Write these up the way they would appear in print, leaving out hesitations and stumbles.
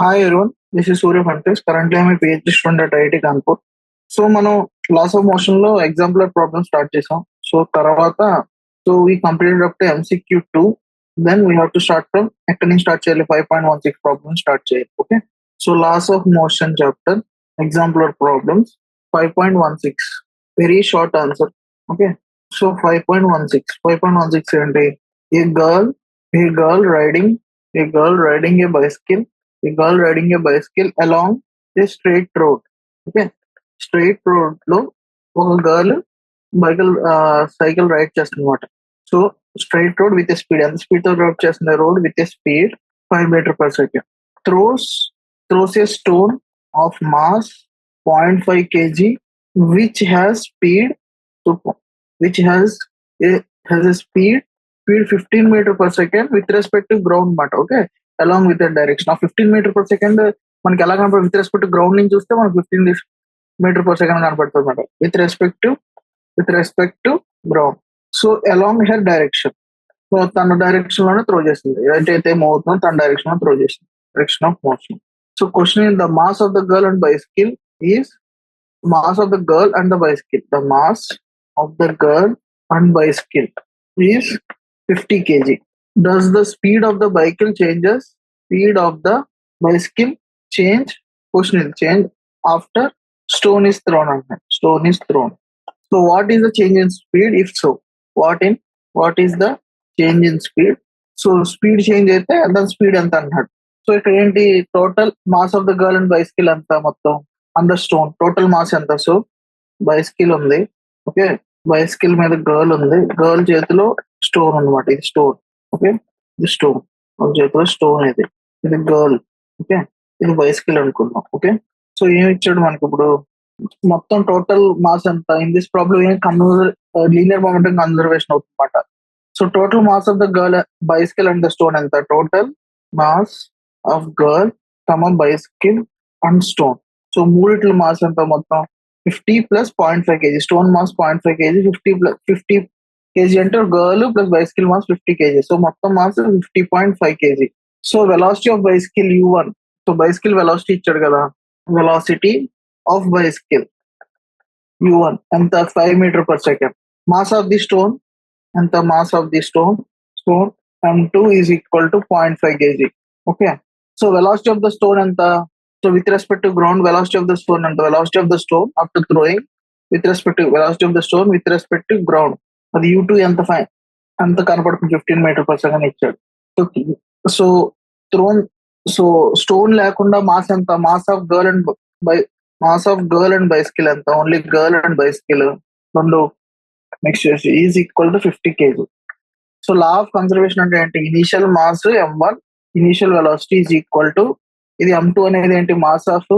Hi everyone, this is Surya Fantes. Currently I'm a PhD student at IIT Kanpur. So మనం laws of motion లో exemplar problem start చేసాం. So తర్వాత we completed up to MCQ 2. Then we have to start from ఎక్కడి నుంచి start చేయాలి, 5.16 problem start చేయాలి. Okay, so laws of motion chapter exemplar problems 5.16, very short answer. Okay, so 5.16 ఏంటి? A girl a girl riding a girl riding a bicycle a girl riding a bicycle along a straight road. Okay, straight road లో ఒక girl cycle ride చేస్తుందన్నమాట. So straight road with speed, ఎంత speed తో ride చేస్తుంది? Road with speed 5 metre per second. Throws a stone of mass 0.5 kg which has speed which has a speed 15 meter per second with respect to ground మాట. Okay, along with that direction of 15 meter per second మనకి ఎలా కనపడుతుంది? With respect ground నుంచి చూస్తే మనకి 15 meter per second కనపడుతుంది అనమాట, with respect to ground. So along her direction, so తన డైరెక్షన్ లోనే త్రో చేస్తుంది, ఏదైతే మూవ్ అవుతుందో తన డైరెక్షన్ లో త్రో చేస్తుంది, direction of motion. So question in the mass of the girl and bicycle is mass of the girl and the bicycle. The mass of the girl and bicycle is 50 kg. Does the speed of the bicycle changes? Speed of the bicycle change? Question is change after stone is thrown on her. Stone is thrown. So what is the change in speed? If so, what is the change in speed? So speed change అయితే దాని speed ఎంత అన్నాడు. So ఇక్కడ ఏంటి? Total mass of the girl and bicycle ఎంత మొత్తం and stone total mass ఎంత? So bicycle ఉంది, ఓకే, బైసికల్ మీద గర్ల్ ఉంది, గర్ల్ చేతిలో స్టోన్ అనమాట, ఇది స్టోన్. ఓకే, ఇది స్టోన్, చేతిలో స్టోన్, ఇది గర్ల్. ఓకే, ఇది బైసికల్ అనుకున్నాం. ఓకే, సో ఏమి ఇచ్చాడు మనకి ఇప్పుడు? మొత్తం టోటల్ మాస్ ఎంత? ఇన్ దిస్ ప్రాబ్లం ఏం లీనియర్ మొమెంటం కన్జర్వేషన్ అవుతుంది అనమాట. So total mass of the girl bicycle and the stone ఎంత? Total mass of girl bicycle and stone. So మూడిట్ల మాస్ ఎంత మొత్తం? 50 plus 0.5 kg. Stone mass 0.5 kg, 50 kg అంటే girl plus bicycle mass 50 kg. So మొత్తం mass 50.5 kg. So velocity of bicycle u1. So bicycle velocity ఇచ్చాడు కదా, velocity of bicycle u1 ఎంత? 5 metre per second. Mass of the stone ఎంత? Mass of the stone m2 is equal to 0.5 kg. Okay, so velocity of the stone ఎంత? So with respect to ground, velocity of the stone and the velocity of the stone after throwing with respect to velocity of the stone with respect to ground. అది u2 ఎంత కనపడుతుంది? 15 meter per second ఇచ్చాడు. So throne, so stone లేకుండా mass ఎంత? Mass of girl and bicycle ఎంత? Only girl and bicycle రెండు mix చేసి is equal to 50 kg. So law of conservation అంటే ఏంటి? Initial mass m1, initial velocity is equal to, ఇది m2 అనేది ఏంటి? మాస్ ఆఫ్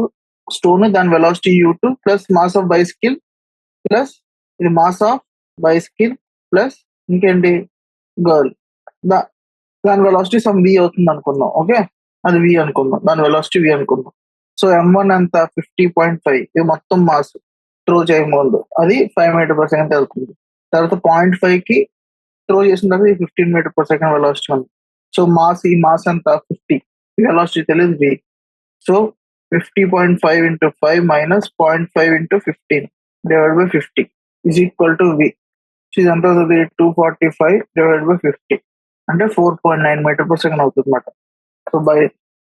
స్టోన్, దాని velocity u2 plus mass of bicycle plus ఇది mass of bicycle plus ఇంకేంటి? Girl, దాని velocity some v అవుతుంది అనుకుందాం. ఓకే, అది v అనుకుందాం, దాని వెలాసిటీ v అనుకుందాం. సో m1 ఎంత? 50.5. ఇది మొత్తం మాస్ త్రో చేయముందు అది 5 మీటర్ పర్ సెకండ్ వెళ్తుంది. తర్వాత 0.5 కి త్రో చేసిన తర్వాత 15 మీటర్ పర్ సెకండ్ వెలాసిటీ ఉంది. సో ఈ మాస్ ఎంత? 50, వెలాసిటీ తెలియదు v. So 50.5 into 5 minus 0.5 into 15 divided by 50 is equal to v. So ఇదంతా 245 divided by 50 అంటే 4.9 మీటర్ పర్ సెకండ్ అవుతుంది అనమాట. So by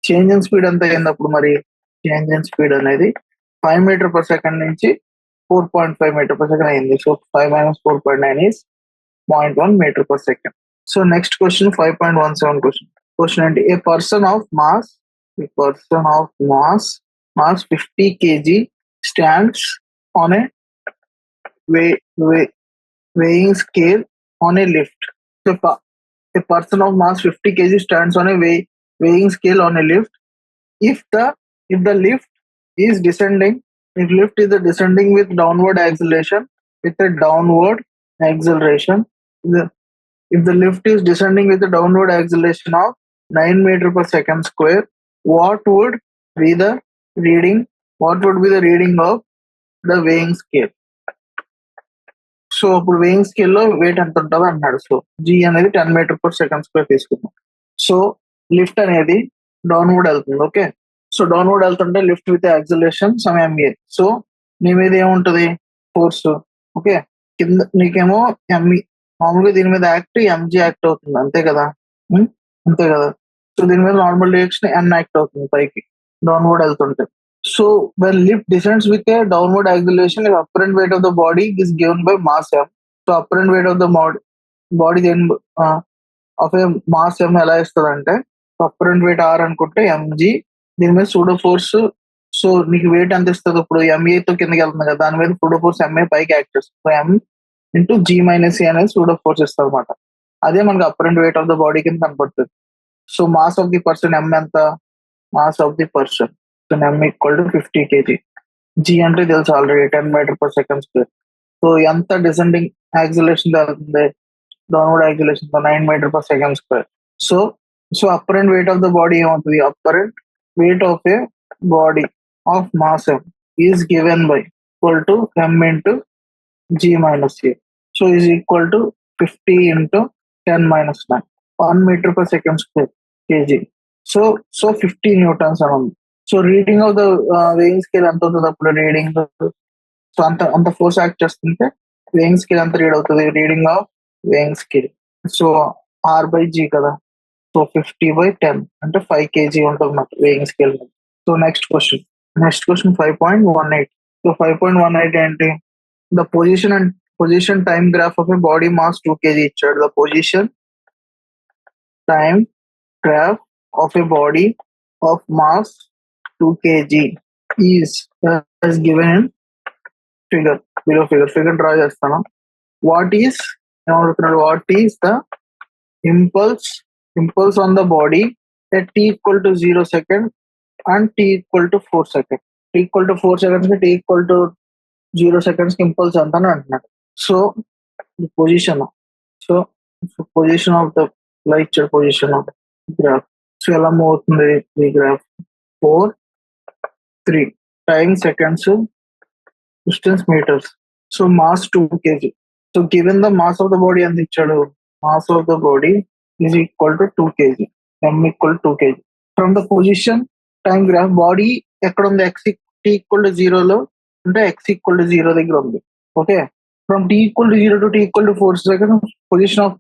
change in speed ఎంత అయింది అప్పుడు? మరి చేంజ్ ఇన్ స్పీడ్ అనేది 5 మీటర్ పర్ సెకండ్ నుంచి 4.5 మీటర్ పర్ సెకండ్ అయింది. So 5 minus 4.9 is 0.1 metre per second. So next question 5.17 question ఏంటి? A person of mass 50 kg stands on a weighing scale on a lift. So a person of mass 50 kg stands on a weighing scale on a lift. If the lift is descending, with downward acceleration, if the lift is descending with a downward acceleration of 9 meter per second square, what would be the reading of the weighing scale? So ఇప్పుడు weighing scale లో wait ఎంత ఉంటుందో అన్నాడు. So g అనేది 10 metre per second square తీసుకుందాం. So lift అనేది downward వెళ్తుంది. Okay, so so downward వెళ్తుంటే lift with acceleration some MA. So నీ మీద ఏముంటది ఫోర్స్, ఓకే, కింద నీకేమో ఎంఈ, మామూలుగా దీని మీద యాక్ట్ ఎంజీ యాక్ట్ అవుతుంది అంతే కదా. ఉం? అంతే కదా. సో దీని మీద నార్మల్ డైరెక్షన్ ఎన్ యాక్ట్ అవుతుంది పైకి డౌన్వర్డ్ వెళ్తుంటే. So when lift డిసెండ్స్ with a downward acceleration if apparent weight of the body is given by mass M. So apparent weight of the body దేని ఆఫ్ ఏ మాస్ ఎం ఎలా ఇస్తుంది అంటే apparent wait are అనుకుంటే MG, దీని మీద pseudo force. So నీకు wait ఎంత ఇస్తుంది ఇప్పుడు ఎంఏ తో కిందకి వెళ్తుంది కదా, దాని మీద సూడో ఫోర్స్ ఎంఏ పైకి యాక్ట్ చేస్తుంది. M into G minus C అనేది సూడో ఫోర్స్ ఇస్తుంది అనమాట. అదే మనకి apparent weight of the body కింద కనపడుతుంది. So mass of the person M ఎంత, mass of the person so M equal to 50 kg. G అంటే తెలుసు already 10 metre per second square. So ఎంత డిసెండింగ్ యాక్సిలరేషన్ జరుగుతుంది, downward acceleration 9 metre per second square. So so apparent weight of the body ఏమవుతుంది, apparent weight of a body of mass M is given by equal to M into G minus C. So is equal to 50 into 10 minus 9, 1 meter per second square kg. So 50 newtons అని ఉంది. So reading of the weighing scale ఎంత అవుతుంది అప్పుడు reading, so అంత force act చేస్తుంటే weighing scale ఎంత read అవుతుంది, reading of weighing scale. So or by G కదా, సో 50/10 అంటే 5 kg ఉంటుంది అన్నమాట weighing scale. So next question 5.18. So 5.18 ఏంటి, the position time graph of a body mass 2 kg ఇచ్చాడు. The position time graph of a body of mass 2 kg is given in figure. Below figure draw చేస్తాను. What is the impulse on the body at t equal to 0 second and t equal to 4 seconds. t equal to 4 seconds కి t equal to 0 seconds కి impulse ఎంత అని అంటున్నాడు. So position position of the light position of graph. So ఎలా move అవుతుంది ఈ graph, 4 3 time seconds, distance meters. So mass 2 kg. So given the mass of the body ఎంత ఇచ్చాడు, mass of the body is equal to 2 kg, m equal 2 kg. From the position time graph body ఎక్కడ ఉంది, x t equal to 0లో అంటే x equal to 0 దగ్గర ఉంది. Okay, from t equal to 0 to t equal to 4 second position of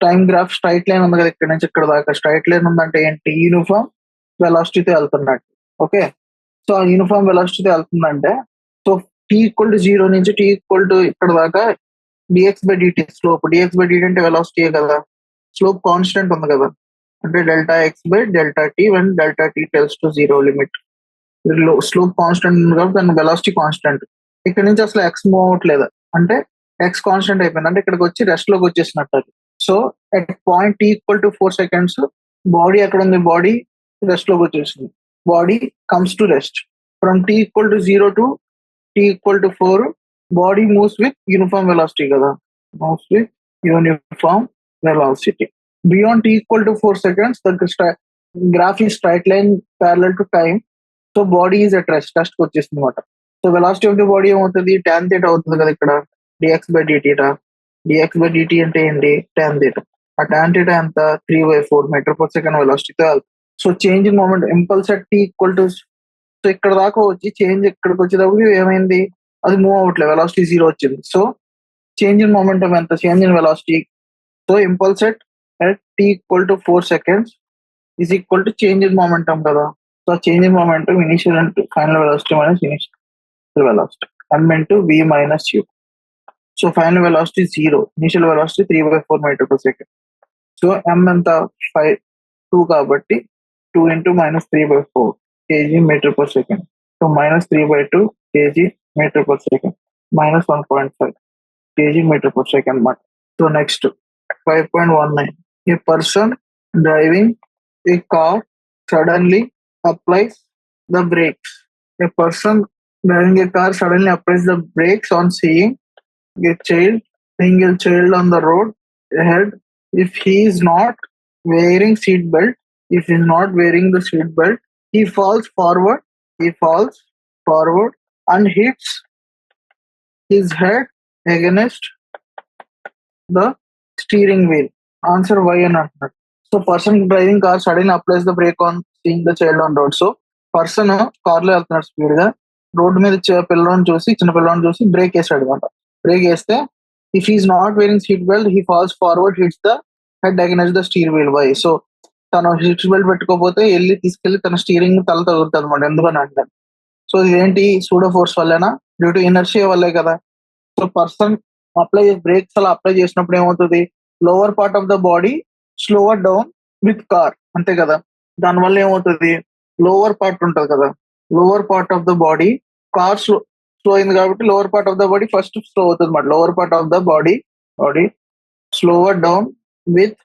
time graph straight line ఉంది కదా, ఇక్కడ నుంచి ఇక్కడ దాకా స్ట్రైట్ లైన్ ఉందంటే ఏంటి, యూనిఫామ్ వెలాసిటీతో వెళ్తున్నట్టు. ఓకే, సో ఆ యూనిఫామ్ వెలాసిటీతో వెళ్తుందంటే సో t ఈక్వల్ టు 0 నుంచి t ఈక్వల్ టు ఇక్కడ దాకా dx by dt slope, dx by dt అంటే వెలాసిటీ కదా, స్లోప్ కాన్స్టెంట్ ఉంది కదా, అంటే delta x by delta t when delta t tends to 0 limit. Slope constant ఉంది కాబట్టి దాని వెలాసిటీ కాన్స్టెంట్. ఇక్కడ నుంచి అసలు ఎక్స్ మూవ్ అవ్వట్లేదు అంటే ఎక్స్ కాన్స్టెంట్ అయిపోయింది అంటే ఇక్కడికి వచ్చి రెస్ట్ లోకి వచ్చేసినట్టు అది. So at point t equal to 4 seconds body ఎక్కడ ఉంది, బాడీ రెస్ట్ లోకి వచ్చేసింది. Body comes to rest. From t equal to 0 to t equal to 4 body moves with uniform velocity కదా, moves with uniform velocity. Beyond t equal to 4 seconds, the graph is straight line parallel to time. So body is at rest కి వచ్చేస్తుంది అనమాట. So velocity of the body ఏమవుతుంది, tan theta అవుతుంది కదా ఇక్కడ, dx by dt. dx by dt అంటే ఏంటి, tan theta. ఆ tan theta ఎంత 3/4 మీటర్ పర్ సెకండ్ వెలాసిటీతో. So change in moment impulse at t equal to, so ఇక్కడ దాకా వచ్చి చేంజ్ ఇక్కడికి వచ్చేటప్పుడు ఏమైంది, అది మూవ్ అవ్వట్లేదు, వెలాసిటీ 0 వచ్చింది. సో చేంజ్ ఇన్ మూమెంటం ఎంత, change in velocity. So impulse at t equal to 4 seconds is equal to change in momentum కదా. So change in momentum initial and final velocity minus initial velocity m into v minus u. So final velocity 0, initial velocity 3/4 meter per second. So m ఎంత 2 కాబట్టి 2 into minus 3/4 kg meter per second. So minus 3/2 kg meter per second minus 1.5 kg meter per second మాట. So next 5.19. A person driving a car suddenly applies the brakes. A person driving a car suddenly applies the brakes on seeing a child on the road ahead. If he is not wearing seat belt, he falls forward and hits his head against the steering wheel. Answer why and not. So person driving car suddenly applies the brake on seeing the child on road. So person car లో వెళ్తున్నాడు speed గా, road మీద చిన్న పిల్లని చూసి break వేసాడు అనమాట. Break వేస్తే if is not wearing seat belt he falls forward, hits the head against the steer wheel. By so తను సీట్ బెల్ట్ పెట్టుకోకపోతే తీసుకెళ్లి తన స్టీరింగ్ తల తగులుతుంది అనమాట. ఎందుకని అంటారు. సో ఇదేంటి సూడో ఫోర్స్ వల్లేనా, డ్యూ టు ఇనర్షియా వల్లే కదా. సో పర్సన్ బ్రేక్స్ అలా అప్లై చేసినప్పుడు ఏమవుతుంది, lower part of the body slower down with car, అంతే కదా. దానివల్ల ఏమవుతుంది, లోవర్ పార్ట్ ఉంటుంది కదా, lower part of the body car slow అయింది కాబట్టి lower part of the body first slow అవుతుంది అనమాట. Lower part of the body slower down with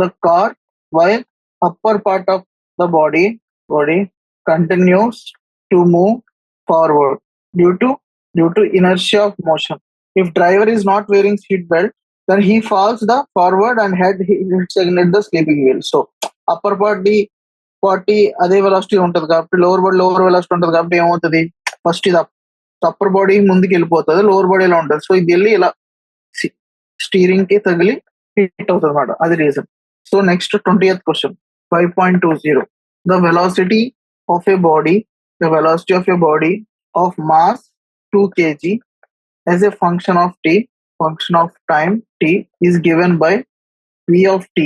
the car while upper part of the body continues to move forward due to inertia of motion. If driver is not wearing seat belt, then he falls the forward and head hits against the sleeping wheel. So upper body అదే velocity ఉంటుంది కాబట్టి lower velocity ఉంటుంది కాబట్టి ఏమవుతుంది, first ఇది upper body ముందుకు వెళ్ళిపోతుంది, lower body ఇలా ఉంటుంది. సో ఇది వెళ్ళి ఇలా స్టీరింగ్ కి తగిలి హిట్ అవుతుంది అనమాట. అది reason. So next 20th question 5.20. The velocity of a body of mass 2 kg as a function of time t is given by v of t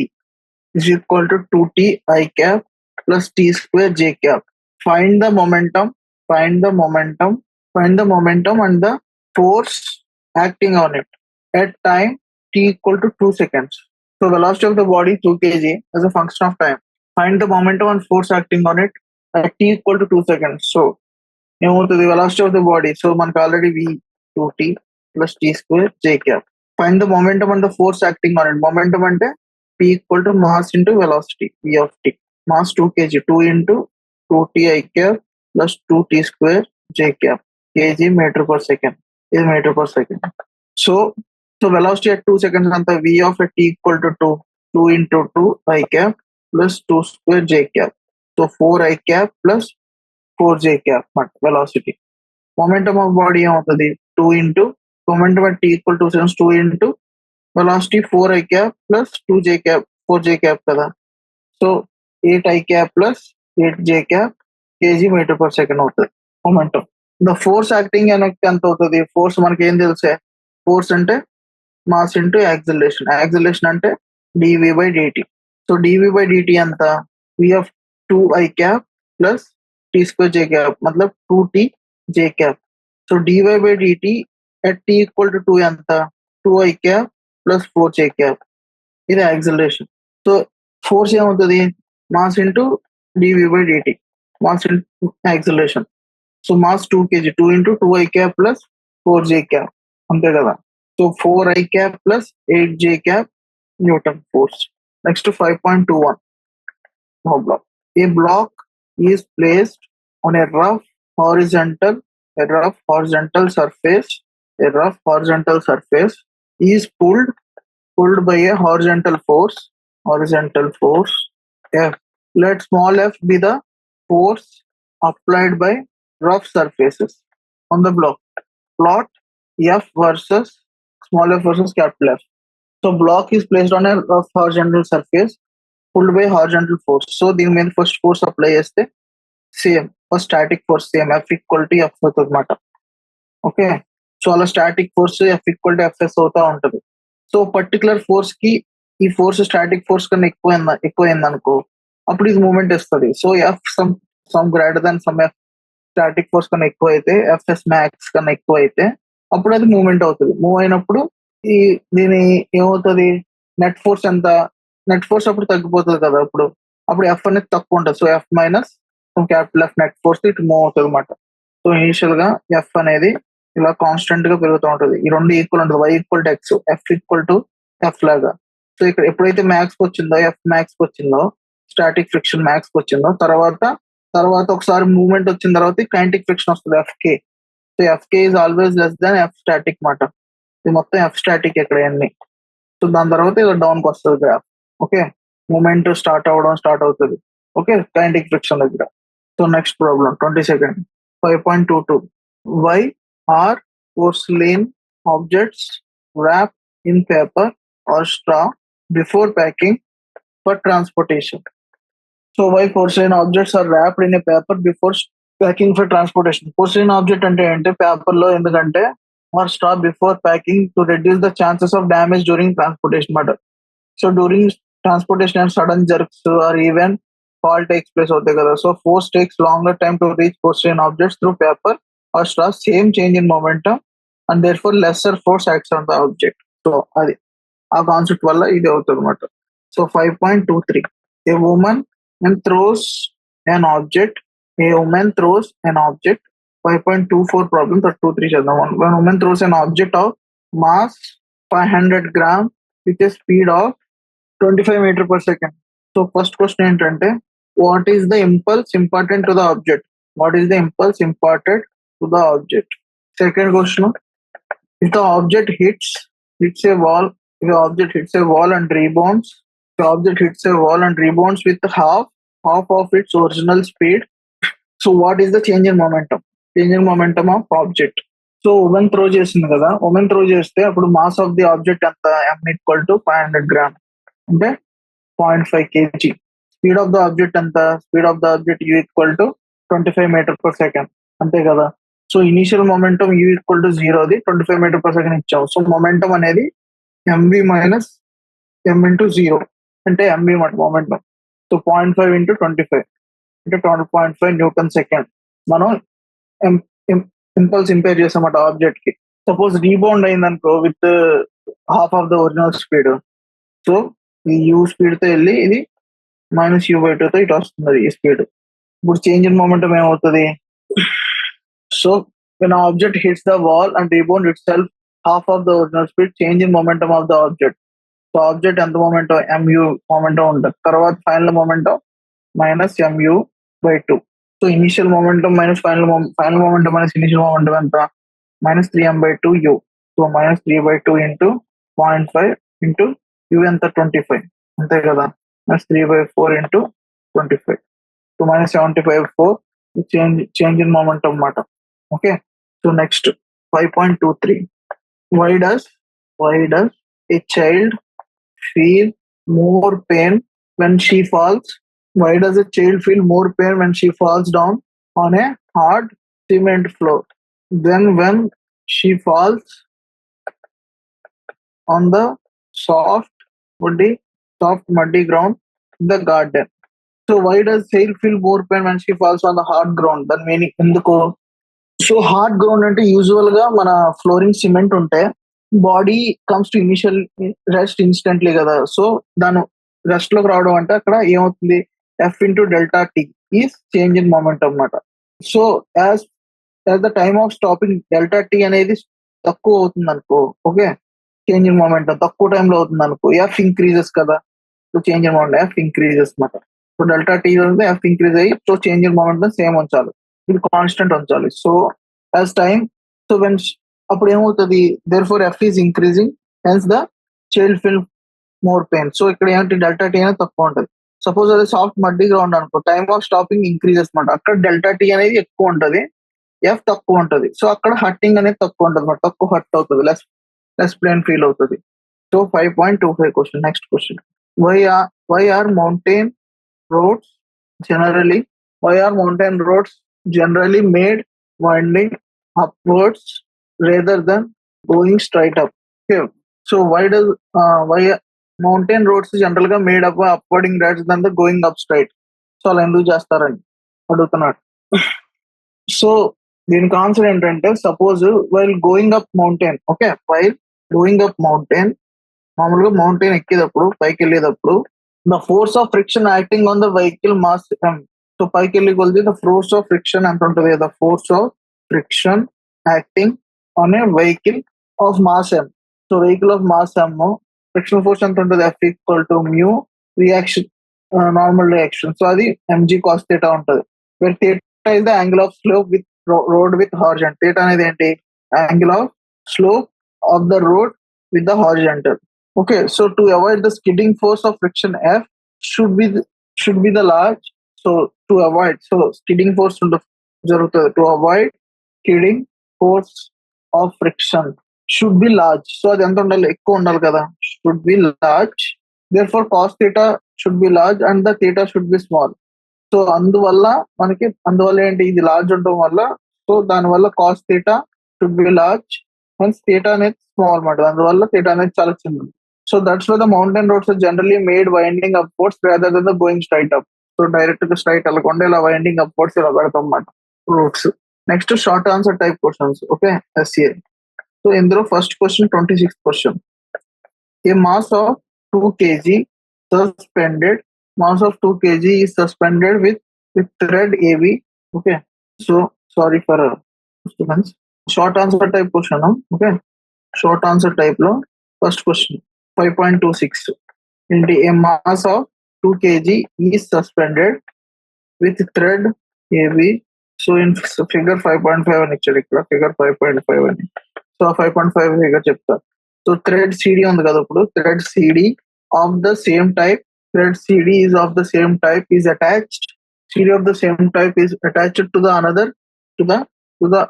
is equal to 2t I cap plus t square j cap. Find the momentum and the force acting on it at time t equal to 2 seconds. So velocity of the body 2 kg as a function of time. Find the momentum and force acting on it at t equal to 2 seconds. So ఏమవుతుంది, velocity of the body. So మనకు already v 2t plus t square j cap. Find the momentum and the force acting on it. Momentum అంటే p equal to mass into velocity v of t. Mass 2 kg, 2 into 2t I cap plus 2t square j cap. kg meter per second. Is meter per second. So velocity at 2 seconds అంతా v of t equal to 2 into 2 I cap plus 2 square j cap. So 4 I cap plus 4j cap velocity. Momentum of body ఏమవుతుంది, 2 into momentum at t equal to 2 into velocity 4 I cap plus 2j cap, 4j cap కదా. So 8 I cap plus 8j cap kg meter per second అవుతుంది momentum. The force acting ఎంత అవుతుంది, force మనకి ఏం తెలుసే, force అంటే mass into acceleration అంటే dv by dt. So dv by dt ఎంత, v of 2 I cap plus t square j cap मतलब 2t j cap. So dy by dt at t equal to 2 ఎంత, 2 I cap plus 4 j cap. ఇది acceleration. So force ఏమవుతుంది, mass into dv by dt, mass into acceleration. So mass 2 kg, 2 into 2 I cap plus 4 j cap, అంతే కదా. So 4 I cap plus 8 j cap Newton force. Next 5.21. A block is placed on a rough horizontal surface. Is pulled by a horizontal force F. Let small f be the force applied by rough surfaces on the block. Plot F versus small f versus capital F. So block is placed on a rough horizontal surface pulled by horizontal force. So దీని మీద first force apply చేస్తే same first static force same F equal to F అవుతుంది అనమాట. Okay, so అలా static force F equal to FS అవుతా ఉంటుంది. So particular force కి ఈ ఫోర్స్ స్టాటిక్ ఫోర్స్ కన్నా ఎక్కువైంది అనుకో, అప్పుడు ఇది మూమెంట్ ఇస్తుంది. So F some greater than some F static force కన్నా ఎక్కువ అయితే, FS మ్యాక్స్ కన్నా ఎక్కువ అయితే అప్పుడు అది మూమెంట్ అవుతుంది. మూవ్ అయినప్పుడు దీని ఏమవుతుంది, నెట్ ఫోర్స్ ఎంత, నెట్ ఫోర్స్ అప్పుడు తగ్గిపోతుంది కదా, అప్పుడు F అనేది తక్కువ ఉంటుంది. So F minus capital F net force ఇటు మూవ్ అవుతుంది అనమాట. సో ఇనిషియల్ గా F అనేది ఇలా కాన్స్టెంట్ గా పెరుగుతూ ఉంటుంది. ఈ రెండు ఈక్వల్ ఉంటుంది, y equal to x, F equal to F లాగా. సో ఇక్కడ ఎప్పుడైతే మ్యాక్స్ వచ్చిందో, F మ్యాక్స్ వచ్చిందో, స్టాటిక్ ఫ్రిక్షన్ మ్యాక్స్ వచ్చిందో, తర్వాత ఒకసారి మూవ్మెంట్ వచ్చిన తర్వాత కైనెటిక్ ఫ్రిక్షన్ వస్తుంది FK. So FK is always less than F static మాట. ఇది మొత్తం F స్టాటిక్ ఇక్కడ అన్ని. సో దాని తర్వాత ఇలా డౌన్ కి వస్తుంది గ్రాఫ్. ఓకే, మూమెంట్ స్టార్ట్ అవుతుంది. ఓకే, కైనెటిక్ ఫ్రిక్షన్ దగ్గర. So next problem 22nd 5.22. Why are porcelain objects wrapped in paper or straw before packing for transportation? So why porcelain objects are wrapped in a paper before packing for transportation. Porcelain object అంటే ఏంటి, paper లో ఎందుకంటే are stop before packing to reduce the chances of damage during transportation మాట. So during transportation and sudden jerks or even fall takes place అవుతాయి కదా. So force takes longer time to reach porcelain objects through paper or straw, same change in momentum and therefore lesser force acts on the object. So అది ఆ concept వల్ల ఇది అవుతుంది అనమాట. So 5.23 A women and throws an object, a woman throws an object. 5.24 problem 23 చేద్దాం. When woman throws an object of mass 500 gram with a speed of 25 meter per second. So first question ఏంటంటే what is the impulse imparted to the object? What is the impulse imparted to the object? Second question, if the object hits a wall, if the object hits a wall and rebounds, the object hits a wall and rebounds with half of its original speed. So what is the change in momentum? Change in momentum of object. So women throw చేసింది కదా, women throw చేస్తే అప్పుడు mass of the object ఎంత, m equal to 500 gram అంటే 0.5 kg. Speed of the object ఎంత, speed of the object u equal to 25 metre per second అంతే కదా. So initial momentum u equal to 0, అది 25 metre per second ఇచ్చాము. So momentum అనేది mv minus m into 0 అంటే mv మాట momentum. So 0.5 into 25 అంటే 12.5 newton second మనం impulse impart చేసామట ఆబ్జెక్ట్ కి. సపోజ్ రీబౌండ్ అయిందనుకో with half of the original speed, so ఈ u స్పీడ్ తో వెళ్ళి ఇది -u/2 తో ఇటు వస్తుంది ఈ స్పీడ్. ఇప్పుడు చేంజ్ ఇన్ మొమెంటం ఏమవుతుంది, so when object hits the wall and rebound itself half of the original speed, change in momentum of the object. So object ఎంత మొమెంటం, mu మొమెంటం ఉంటుంది. తర్వాత final momentum -mu/2. So initial momentum minus final momentum minus initial momentum ఎంత, -3m/2u. So -3/2 into 0.5 into u ఎంత 25 అంతే కదా, -3/4 into 25. So -75/4 change in momentum అన్నమాట. Okay, so next 5.23 why does a child feel more pain when she falls? Why does a child feel more pain when she falls down on a hard cement floor than when she falls on the soft muddy ground in the garden? So why does child feel more pain when she falls on the hard ground? దాని meaning ఎందుకు? So hard ground అంటే usual గా మన flooring cement ఉంటే body comes to initial rest instantly కదా. సో దాని రెస్ట్ లోకి రావడం అంటే అక్కడ ఏమవుతుంది, f into delta t is change in momentum అన్నమాట. So as the time of stopping delta t అనేది తక్కువ అవుతుంది అనుకో, ఓకే, చేంజ్ ఇన్ మొమెంటం తక్కువ టైంలో అవుతుంది అనుకో, ఎఫ్ ఇంక్రీజెస్ కదా. So change in momentum f increases అన్నమాట. So delta t f increase అయ్యి, so change in momentum same ఉంచాలి, ఇది కాన్స్టెంట్ ఉంచాలి. So as time, so when అప్పుడు ఏమవుతుంది, therefore f is increasing, hence the child feel more pain. So ఇక్కడ ఏంటి, delta t అనేది తక్కువ ఉంటుంది. సపోజ్ అది సాఫ్ట్ మడ్డీ గ్రౌండ్ అనుకో, టైమ్ ఆఫ్ స్టాపింగ్ ఇంక్రీజెస్ అనమాట. అక్కడ డెల్టా టీ అనేది ఎక్కువ ఉంటుంది, ఎఫ్ తక్కువ ఉంటుంది. సో అక్కడ హట్టింగ్ అనేది తక్కువ ఉంటుంది అనమాట, తక్కువ హర్ట్ అవుతుంది, లెస్ పెయిన్ ఫీల్ అవుతుంది. So 5.25 question, next question, why are mountain roads generally made winding upwards rather than going straight up? Okay, so why mountain roads general గా made up upwarding rather than the going up straight? So అలా ఎందుకు చేస్తారని అడుగుతున్నాడు. So దీనికి answer ఏంటంటే, suppose while going up mountain, okay, while going up mountain, మామూలుగా mountain ఎక్కేటప్పుడు పైకి వెళ్ళేటప్పుడు the force of friction acting on the vehicle mass m. So పైకి వెళ్ళి కొలిది ద ఫోర్స్ ఆఫ్ ఫ్రిక్షన్ ఎంత ఉంటుంది, the force of friction acting on a vehicle of mass m. So vehicle of mass m friction force ఎంత ఉంటుంది, F equal to mu reaction normal reaction. So అది mg cos theta ఉంటుంది. Where theta is the angle of slope with road with horizontal. theta అనేది ఏంటి, angle of slope of the road with the horizontal. Okay, so to avoid the skidding force of friction F should be the large. So to avoid, so skidding force జరుగుతుంది, to avoid skidding force of friction should be large. So అది ఎంత ఉండాలి, ఎక్కువ ఉండాలి కదా, should be large. Therefore cos theta should be large and the theta should be small. So అందువల్ల ఏంటి, ఇది లార్జ్ ఉండడం వల్ల, సో దానివల్ల cos theta should be large and theta అనేది స్మాల్ మాట, అందువల్ల థీటా అనేది చాలా చిన్నది. So that's why the mountain roads are generally made winding upwards rather than the going straight up. So direct గా స్ట్రైట్ వెళ్ళకుండా ఇలా వైండింగ్ అప్వర్డ్స్ ఇలా పెడతాం అన్నమాట routes. Next short answer type questions. Okay, SA. So ఇందులో first question 26th question. A mass of 2 kg suspended, mass of 2 kg is suspended with thread AB. Okay, so sorry for students. Short answer type question. Okay, short answer type lo first question 5.26. A mass of 2 kg is suspended with thread AB. So in figure 5.5 అని ఇచ్చాడు ఇక్కడ, figure 5.5 అని. So 5.5 figure చెప్తా. So thread CD ఉంది కదా, ఇప్పుడు thread CD of the same type, thread CD is of the same type is attached, CD of the same type is attached to the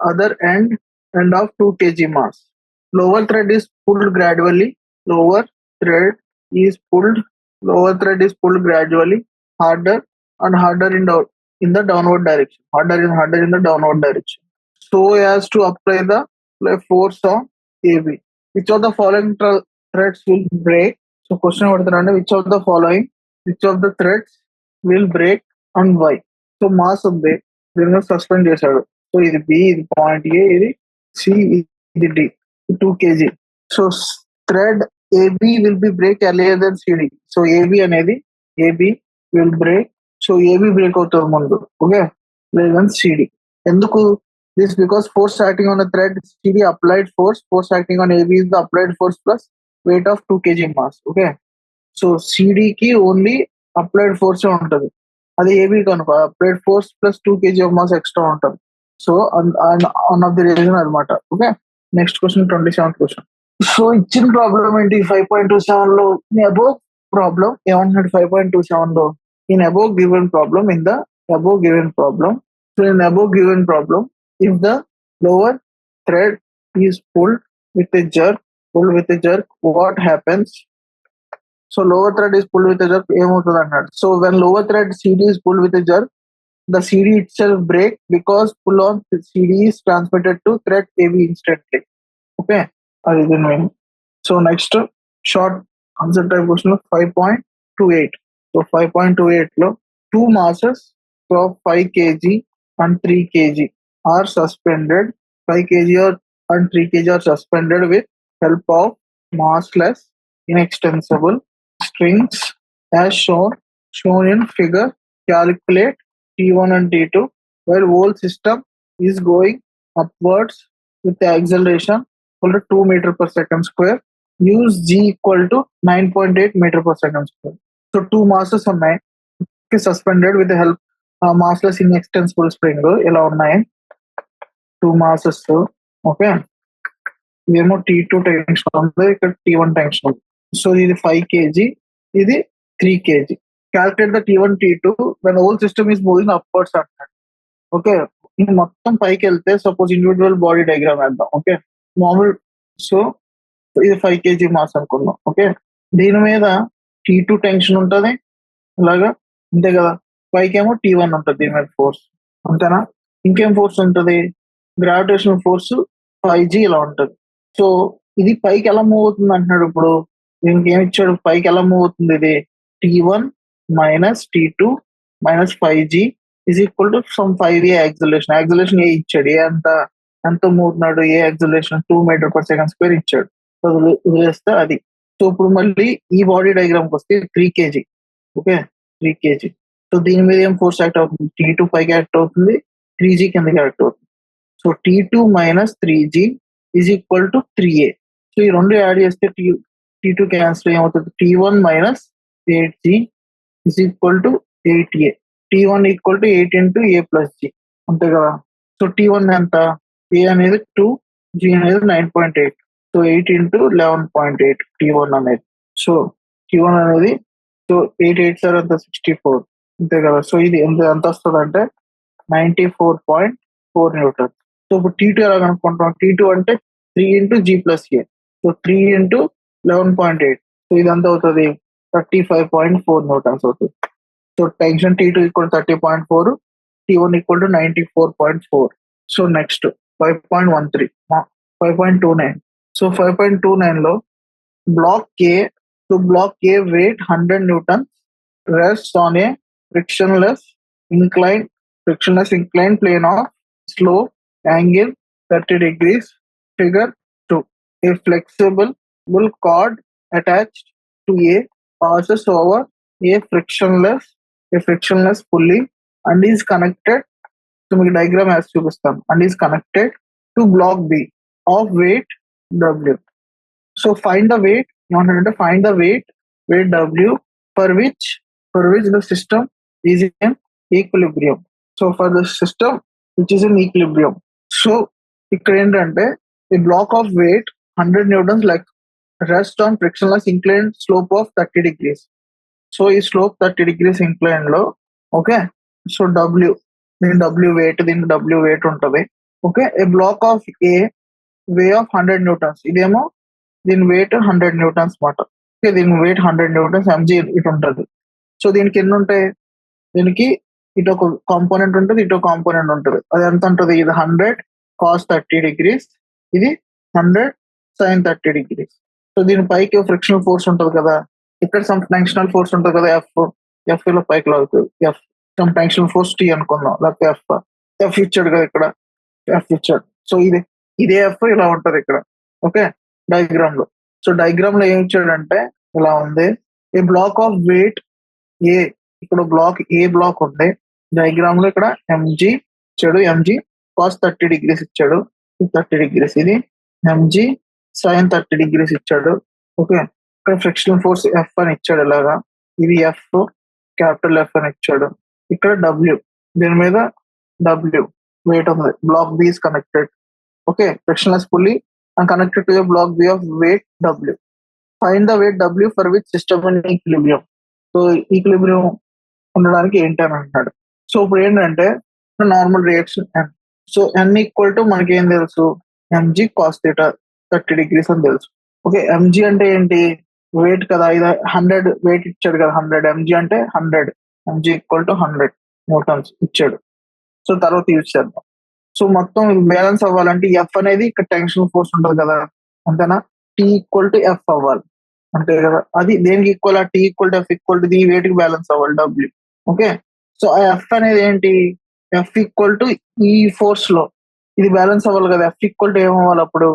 other end of 2 kg mass. Lower thread is pulled gradually, lower thread is pulled gradually harder and harder in the downward direction, harder in the downward direction, so as to apply the force on AB. Which of the following threads will break? So question adugutunna, which of the threads will break and why? So mass ఉంది, దీన్ని suspend చేశాడు. So ఇది B, ఇది point ఏ, ఇది C, ఇది D, 2 kg. So thread AB will be break earlier then CD. So AB will break. So AB break అవుతుంది ముందు, okay, లేదని సిడి. ఎందుకు? This because force acting on a thread CD applied force acting on AB is the applied force plus weight of 2 kg mass. Okay, so CD ki only applied force untadi, adi AB kanuka applied force plus 2 kg of mass extra untadi. So one of the reason anamata. Okay, next question 27th question. So ఇచ్చిన problem ఏంటి 5.27 లో, in above problem ఏమన్నాడు 5.27 లో, in above given problem, so in above given problem, if the lower thread is pulled with a jerk, what happens? So lower thread is pulled with a jerk, ఏమవుతుంది అన్నాడు. So when lower thread CD is pulled with a jerk, the CD itself break because pull on CD is transmitted to thread AB instantly. Okay, అది దీని meaning. So next short answer type question 5.28. So 5.28 లో 2 masses of 5 kg and 3 kg are suspended, 5 kg and 3 kg are suspended with help of massless inextensible strings as shown in figure. Calculate T1 and T2 while whole system is going upwards with the acceleration equal to 2 meter per second square. Use G equal to 9.8 meter per second square. So 2 masses ఉన్నాయి, suspended with the help massless inextensible spring ఇలా ఉన్నాయి 2 masses. Okay, ఇదేమో T2 tension ఉంది, ఇక్కడ T1 tension ఉంది. So ఇది 5 kg, ఇది 3 kg. Calculate the T1 T2 when whole system is moving upwards అంటాడు. ఓకే, ఇది మొత్తం పైకి వెళ్తే సపోజ్ ఇండివిజువల్ బాడీ డయాగ్రామ్ వేద్దాం. ఓకే, మామూలు. సో ఇది 5 kg మాస్ అనుకుందాం. ఓకే, దీని మీద T2 టెన్షన్ ఉంటుంది అలాగా, అంతే కదా. పైకి ఏమో T1 ఉంటుంది, దీని మీద ఫోర్స్, అంతేనా. ఇంకేం ఫోర్స్ ఉంటుంది? గ్రావిటేషనల్ ఫోర్స్ 5G ఇలా ఉంటుంది. సో ఇది పైకి ఎలా మూవ్ అవుతుంది అంటున్నాడు. ఇప్పుడు దీనికి ఏమి ఇచ్చాడు, పైకి ఎలా మూవ్ అవుతుంది? ఇది T1 minus T2 minus 5G is equal to some 5A acceleration a ఇచ్చాడు. ఎంత మూవ్ అవుతున్నాడు, a acceleration 2 metre per second square ఇచ్చాడు. సో వదిలేస్తే అది. సో ఇప్పుడు మళ్ళీ ఈ బాడీ డయాగ్రామ్కి వస్తే 3 kg. Okay, 3 kg. సో దీని మీద ఏం ఫోర్స్ యాక్ట్ అవుతుంది? T2 పైకి యాక్ట్ అవుతుంది, 3G కిందకి యాక్ట్ అవుతుంది. So T2 minus 3G is equal to 3A. So ఈ రెండు యాడ్ చేస్తే T2 క్యాన్సిల్ ఏమవుతుంది? T1 minus 8G is equal to 8A. T1 equal to 8 into A plus G, అంతే కదా. సో T1 ఎంత? A అనేది 2, G అనేది 9.8. సో 8 ఇంటూ 11.8 T1 అనేది. సో T1 అనేది, సో 8 8 సార్ అంత 64, అంతే కదా. సో ఇది ఎంత వస్తుంది అంటే 94.4 న్యూటన్. సో ఇప్పుడు T2 ఎలా కనుక్కుంటాం? T2 అంటే 3 into G plus A. So 3 into 11.8. So ఇది ఎంత అవుతుంది? 35.4 న్యూటన్స్ అవుతుంది. So tension T2 equal 30.4, T1 equal to 94.4. So next 5.13, 5.29. So 5.29 లో block K, to block K weight 100 newtons rests on a frictionless inclined plane of slope angle 30 degrees. Figure 2. A flexible cord attached to A passes over a frictionless pulley and is connected. So మీకు diagram as చూపిస్తాను. And is connected to block B of weight W. So find the weight. You want to find the weight W for which the system is in equilibrium. So for the system which is in equilibrium. So ఇక్కడ ఏంటంటే a block of weight 100 newtons like rest on frictionless inclined slope of 30 degrees. So ఈ slope 30 degrees incline లో okay. So W, దీని W weight ఉంటుంది. Okay. A block of A way of 100 newtons, ఇదేమో దీని wait 100 newtons మాట. Okay. దీని wait 100 newtons, mg ఇటు ఉంటుంది. సో దీనికి ఎన్ని ఉంటాయి, దీనికి ఇటు ఒక కాంపోనెంట్ ఉంటుంది, ఇటు కాంపోనెంట్ ఉంటుంది. అది ఎంత ఉంటుంది, ఇది 100 cos 30 degrees, ఇది 100 sin 30 degrees. సో దీని పైకి ఫ్రిక్షనల్ ఫోర్స్ ఉంటుంది కదా, ఇక్కడ సమ్ టెన్షనల్ ఫోర్స్ ఉంటుంది కదా, ఎఫ్ లో పైకి లాగుతుంది, F some tensional force T అనుకుందాం, లేకపోతే ఎఫ్ ఇచ్చాడు కదా ఇక్కడ, ఎఫ్ ఇచ్చాడు. సో ఇదే ఎఫ్ ఇలా ఉంటది ఇక్కడ. ఓకే. డయాగ్రామ్ లో. సో డయాగ్రామ్ లో ఏం ఇచ్చాడంటే ఇలా ఉంది. ఏ బ్లాక్ ఆఫ్ వెయిట్ ఏ, ఇక్కడ ఏ బ్లాక్ ఉంది డయాగ్రామ్ లో. ఇక్కడ ఎంజీ ఇచ్చాడు, ఎంజీ కాస్ 30 degrees ఇచ్చాడు, 30 degrees. ఇది ఎంజీ సైన్ 30 degrees ఇచ్చాడు. ఓకే. ఇక్కడ ఫ్రిక్షనల్ ఫోర్స్ ఎఫ్ అని ఇచ్చాడు ఇలాగా. ఇది ఎఫ్, క్యాపిటల్ ఎఫ్ అని ఇచ్చాడు. ఇక్కడ డబ్ల్యూ, దీని మీద డబ్ల్యూ వెయిట్ ఉంది. Block b is connected. Okay. Frictionless pulley and connected to a block B of weight W. Find the weight W for which system in equilibrium. So equilibrium ఉండడానికి ఏంటి అని అంటున్నాడు. సో ఇప్పుడు ఏంటంటే normal reaction N. So N equal to మనకి ఏం తెలుసు, MG cos theta 30 degrees అని తెలుసు. ఓకే. ఎంజీ అంటే ఏంటి, వెయిట్ కదా, ఇది 100 వెయిట్ ఇచ్చాడు కదా, 100 ఎంజీ అంటే 100, ఎంజీ ఈక్వల్ టు 100 న్యూటన్స్ ఇచ్చాడు. సో తర్వాత యూజ్ చేద్దాం. సో మొత్తం బ్యాలెన్స్ అవ్వాలంటే ఎఫ్ అనేది ఇక్కడ టెన్షన్ ఫోర్స్ ఉంటుంది కదా, అంతేనా, టీ ఈక్వల్ టు ఎఫ్ అవ్వాలి అంతే కదా. అది దేనికి ఈక్వల్, ఆ T equal to F equal to ఈ వెయిట్ కి బ్యాలెన్స్ అవ్వాలి డబ్ల్యూ. ఓకే. సో ఆ ఎఫ్ అనేది ఏంటి, ఎఫ్ ఈక్వల్ టు ఈ ఫోర్స్ లో ఇది బ్యాలెన్స్ అవ్వాలి కదా. ఎఫ్ ఈక్వల్ టు ఏమవ్వాలి అప్పుడు,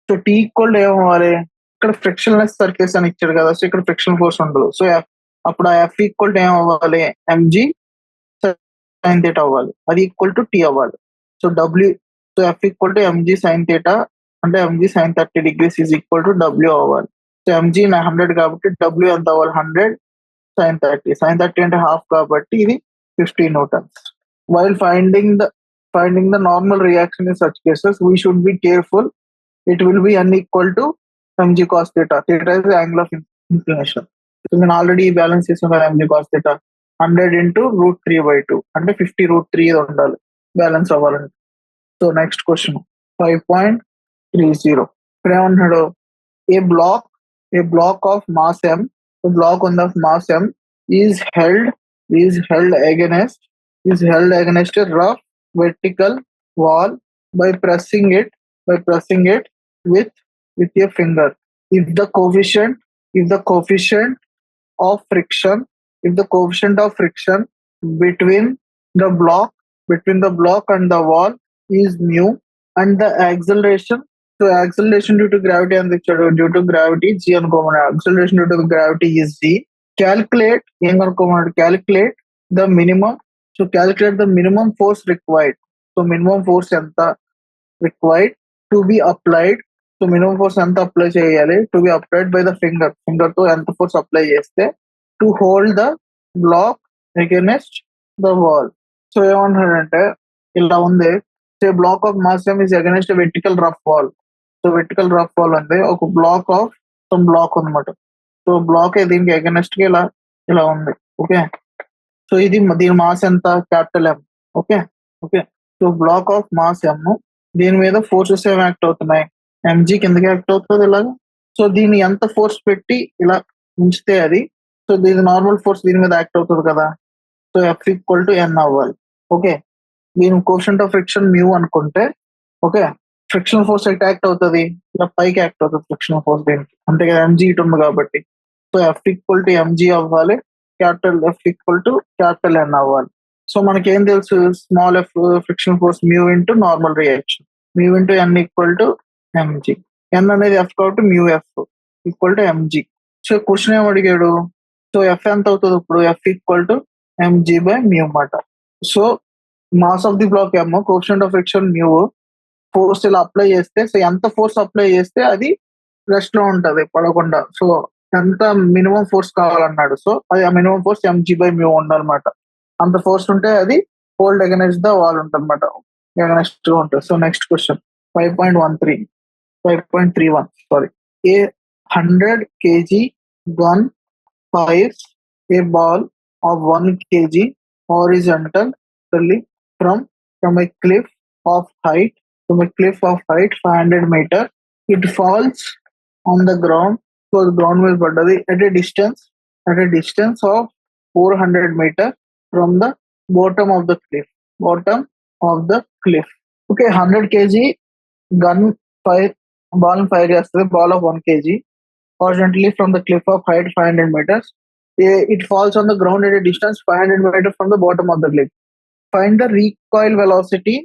సో టీ ఈక్వల్ టు ఏమవ్వాలి, ఇక్కడ ఫ్రిక్షన్లెస్ సర్ఫేస్ అని ఇచ్చాడు కదా, సో ఇక్కడ ఫ్రిక్షన్ ఫోర్స్ ఉండదు. సో అప్పుడు ఆ ఎఫ్ ఈక్వల్ టు ఏమవ్వాలి, ఎంజీ సైన్ థీటా అవ్వాలి, అది ఈక్వల్ టు టీ అవ్వాలి. సో డబ్ల్యూ, so f equal to m g sine theta అంటే m g sine 30 degrees is equal to డబ్ల్యూ అవ్వాలి. సో ఎంజీ 100 కాబట్టి డబ్ల్యూ ఎంత అవ్వాలి, 100 సైన్ 30 అంటే హాఫ్ కాబట్టి ఇది 50 newtons. While finding the normal reaction in such cases, we should be careful. It will be unequal to mg cos theta. Theta is the angle of inclination. So నేను already balance చేసాం కదా, mg cos theta 100 into √3/2 అంటే 50√3 ఉండాలి balance అవ్వాలంటే. So next question 5.30. ఇక్కడ ఏమంటున్నాడు, a block of mass m, block on the mass m is held against a rough vertical wall by pressing it with a finger. If the coefficient of friction between the block and the wall is mu, and the acceleration due to gravity and due to gravity g అనుకోమన్నాడు. acceleration due to gravity is g. Calculate the minimum. So calculate the minimum force required. So minimum force ఎంత required to be applied. So minimum force ఎంత apply చేయాలి, to be applied by the finger తో ఎంత force apply చేస్తే to hold the block against the wall. So ఏమంటాడంటే ఇలా ఉంది, say block of mass m is against a vertical rough wall. సో vertical rough wall ఉంది, ఒక బ్లాక్ ఆఫ్ some బ్లాక్ అన్నమాట. సో బ్లాక్ దీనికి అగెనెస్ట్ గా ఇలా ఉంది. ఓకే. సో ఇది దీని మాస్ ఎంత, capital m. Okay. So block of mass m, దీని మీద ఫోర్సెస్ ఏమి యాక్ట్ అవుతున్నాయి, ఎంజీ కిందకి యాక్ట్ అవుతుంది ఇలాగా. సో దీన్ని ఎంత ఫోర్స్ పెట్టి ఇలా ఉంచితే అది, సో దీని నార్మల్ ఫోర్స్ దీని మీద యాక్ట్ అవుతుంది కదా, సో ఎఫ్ ఈక్వల్ టు ఎన్ అవ్వాలి. ఓకే, దీని కోషంట్ ఆఫ్ ఫ్రిక్షన్ మ్యూ అనుకుంటే, okay, friction force at act అవుతుంది, ఇలా పైకి యాక్ట్ అవుతుంది ఫ్రిక్షన్ ఫోర్స్ దీనికి, అంతే కదా, ఎంజీ ఇటు ఉంది కాబట్టి. So f equal to m g అవ్వాలి, capital f equal to capital n అవ్వాలి. సో మనకి ఏం తెలుసు, small f friction force mu into normal reaction, mu into n equal to m g. N అనేది ఎఫ్ కాబట్టి mu f equal to m g. So question ఏం అడిగాడు, so f ఎంత అవుతుంది ఇప్పుడు, f equal to m g by mu అన్నమాట. So mass of the block ఏమో, coefficient of friction mu, force ఇలా అప్లై చేస్తే, సో ఎంత ఫోర్స్ అప్లై చేస్తే అది రెస్ట్ లో ఉంటది పడకుండా. సో ఎంత మినిమం ఫోర్స్ కావాలన్నాడు, సో అది ఆ minimum force MG by mu ఉండాలన్నమాట. అంత ఫోర్స్ ఉంటే అది హోల్డ్ అగైన్స్ ద వాల్ ఉంటుంది అనమాట, అగైనెస్ట్ గా ఉంటుంది. So next question 5.31 sorry. A 100 kg gun fires a ball of 1 kg horizontally from a cliff of height 500 meter. It falls on the ground. So the ground will be at a distance of 400 meter from the bottom of the cliff. Okay, 100 kg gun fire ball fire yesterday, ball of 1 kg horizontally from the cliff of height 500 meters. It falls on the ground at a distance 500 meters from the bottom of the cliff. Find the recoil velocity.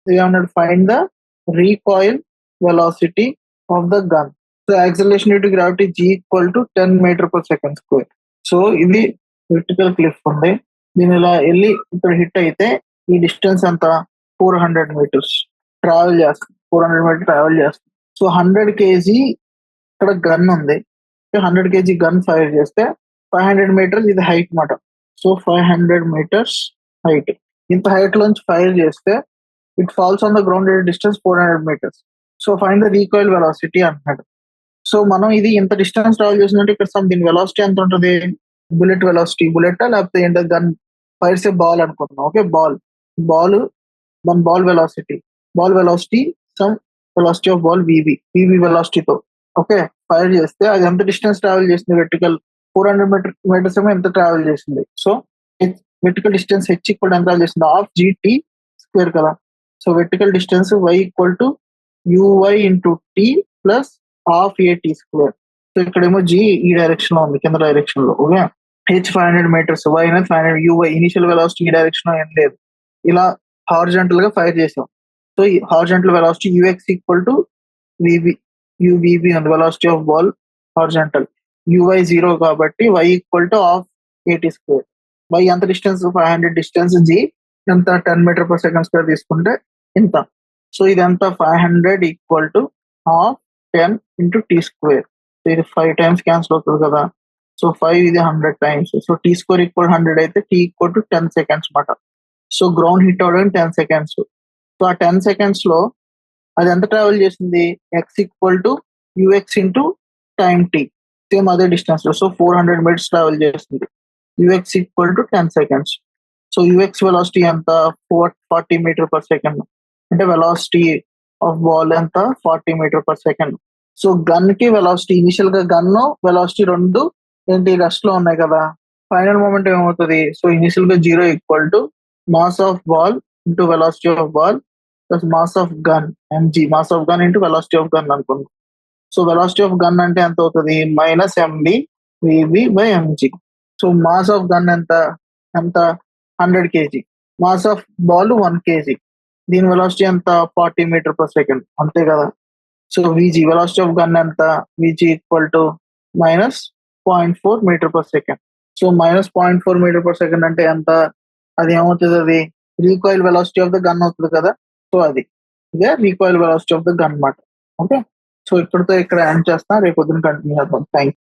We have to find the recoil velocity of the gun. So acceleration due to gravity G equal to 10 meter per second square. So ఇది vertical cliff ఉంది, దీని ఇలా వెళ్ళి ఇక్కడ hit అయితే ఈ distance అంతా 400 meters travel చేస్తుంది, 400 meters ట్రావెల్ చేస్తుంది. సో 100 kg ఇక్కడ గన్ ఉంది, 100 kg గన్ ఫైర్ చేస్తే 500 meters ఇది హైట్ మాట. సో 500 meters హైట్, ఇంత హైట్ లోంచి ఫైర్ చేస్తే it falls on the ground at distance 400 meters. So find the recoil velocity అంటున్నాడు. సో మనం ఇది ఇంత డిస్టెన్స్ ట్రావెల్ చేసినట్టు ఇక్కడ దీని వెలాసిటీ ఎంత ఉంటుంది, బుల్లెట్ వెలాసిటీ, బుల్లెట్ లేకపోతే ఏంటో గన్ ఫైర్స్ ఏ బాల్ అనుకుంటున్నాం. Okay, ball velocity some velocity of ball v v వెలాసిటీతో ఓకే ఫైర్ చేస్తే అది ఎంత డిస్టెన్స్ ట్రావెల్ చేసింది, వెర్టికల్ 400 meters ఏమో ఎంత ట్రావెల్ చేసింది. So vertical distance h equal ఎంత చేసింది, హాఫ్ జిటి స్క్వేర్ కదా. So vertical distance y equal to u y into t plus half a t square. So ఇక్కడేమో జి ఈ డైరెక్షన్ లో ఉంది, కింద డైరెక్షన్ లో. ఓకే, హెచ్ 500 meters, వై అనేది 500, యువై ఇనిషియల్ వెలాసిటీ ఈ డైరెక్షన్ లో ఏం లేదు, ఇలా హారిజాంటల్ గా ఫైర్ చేసాం. సో ఈ horizontal velocity u x equal to v v, u v b ఉంది velocity of ball horizontal, u y 0 కాబట్టి y equal to half a t square. Y ఎంత డిస్టెన్స్ 500 డిస్టెన్స్, జి ఎంత 10 meter per second స్క్వేర్ తీసుకుంటే ఇంత. సో ఇదంతా 500 equal to half 10 into T square. So ఇది 5 times cancel అవుతుంది కదా. సో 5 ఇది 100 times. So T square equal 100 అయితే టీ ఈక్వల్ టు 10 seconds మాట. సో గ్రౌండ్ హిట్ అవడానికి 10 seconds. సో ఆ 10 seconds లో అది ఎంత ట్రావెల్ చేసింది, X equal to UX into time T, same అదే డిస్టెన్స్ లో. సో 400 meters ట్రావెల్ చేస్తుంది, UX equal to 10 seconds. So UX velocity ఎంత, 40 meter per second, అంటే వెలాసిటీ ఆఫ్ బాల్ ఎంత 40 meter per second. So gun కి velocity, initial గా gun velocity రెండు ఏంటి రెస్ట్ లో ఉన్నాయి కదా, ఫైనల్ మూమెంట్ ఏమవుతుంది, సో ఇనిషియల్ గా 0 equal to mass of ball into velocity of ball plus mass of gun m g, mass of gun into velocity of gun అనుకుందాం. సో వెలాసిటీ ఆఫ్ గన్ అంటే ఎంత అవుతుంది, minus m b v b by m g. So mass of gun ఎంత 100 kg, mass of ball 1 kg, దీని velocity ఎంత 40 meter per second, అంతే కదా. So v g velocity of gun ఎంత, v g equal to minus 0.4 meter per second. So minus 0.4 meter per second అంటే ఎంత, అది ఏమవుతుంది, అది recoil velocity of the gun అవుతుంది కదా. సో అది ఇదే recoil velocity of the gun మాట. ఓకే, సో ఇక్కడితో ఇక్కడ ఎండ్ చేస్తా, రేపు పొద్దున కంటిన్యూ చేద్దాం. Thank you.